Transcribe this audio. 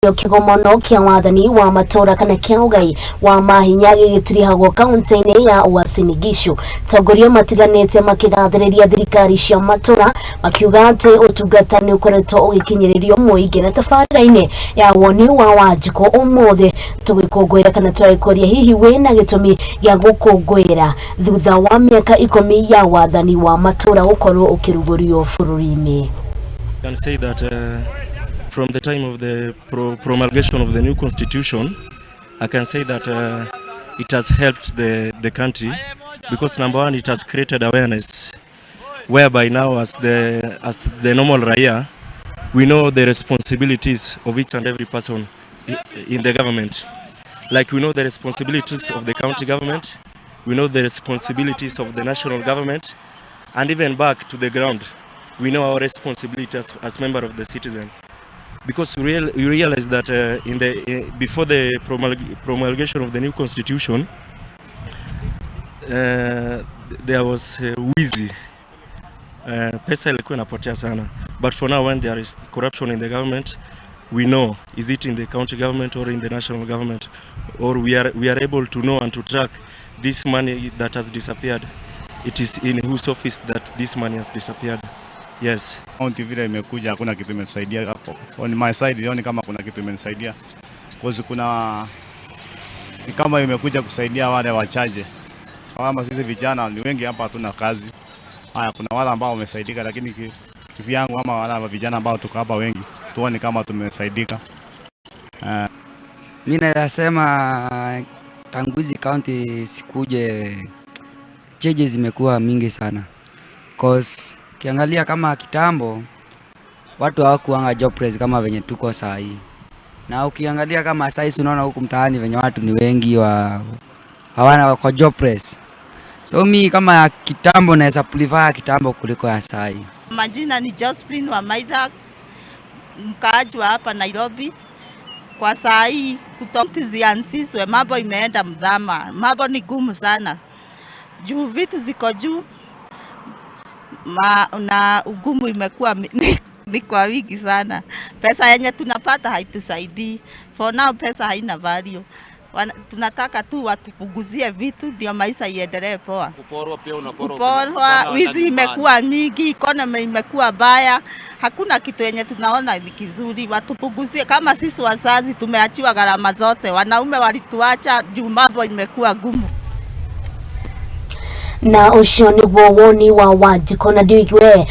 kigomano kia wathani wa matuura kana kia ugai wa mahinya gitirihitwo kauntiini ya Uasin Gishu. Atongoria matiganite makigathiriria thrikari cia matuura makiuga ati utungata ni ukoretwo ukinyiririo muingi na tabarira-ini ya Woni Wa Wanjiku. Umuthi tugikungwira kana twarikoria hihi wina gitumi gia gukungwira thutha wa miaka 10 ya wathani wa matuura gukorwo ukirugurio bururi-ini. Can say that from the time of the promulgation of the new constitution, I can say that it has helped the country, because number one, it has created awareness, whereby now as the normal raya, we know the responsibilities of each and every person in the government. Like we know the responsibilities of the county government, we know the responsibilities of the national government, and even back to the ground, we know our responsibilities as member of the citizen. Because we realize that before the promulgation of the new constitution, there was wizi, pesa ilikuwa inapotea sana. But for now, when there is corruption in the government, we know, is it in the county government or in the national government, or we are able to know and to track this money that has disappeared. It is in whose office that this money has disappeared. Yes. County vile imekuja hakuna kitu imenisaidia hapo. On my side sioni kama kuna kitu imenisaidia. Because kuna ni kama imekuja kusaidia wale wachache. Kama sisi vijana ni wengi hapa hatuna kazi. Haya, kuna wale ambao wamesaidika, lakini kivyangu ama wale vijana ambao tuko hapa wengi tuone kama tumesaidika. Mimi nasema tanguzi county sikuje changes zimekuwa mingi sana. Cause kiangalia kama kitambo watu hawakuanga jobless kama venye tuko saa hii. Na ukiangalia kama saa hii unaona huku mtaani venye watu ni wengi hawana wako jobless. So mimi kama kitambo naweza prefer kitambo kuliko ya saa hii. Majina ni Josephine wa Maitha, mkaaji wa hapa Nairobi. Kwa saa hii kutoka zianzishwe mambo imeenda mdhama. Mambo ni gumu sana. Juu vitu ziko juu. Na ugumu imekuwa ni kwa wingi sana. Pesa yenye tunapata haitusaidii. For now pesa haina value. Tunataka tu watupunguzie vitu ndio maisha iendelee poa. Kuporwa pia unaporwa. Kuporwa, wizi imekuwa mingi, economy imekuwa baya. Hakuna kitu yenye tunaona ni kizuri. Watupunguzie, kama sisi wazazi tumeachiwa gharama zote. Wanaume walituacha juu mambo imekuwa gumu. Na ucio niguo Woni Wa Wanjiku na ndiwe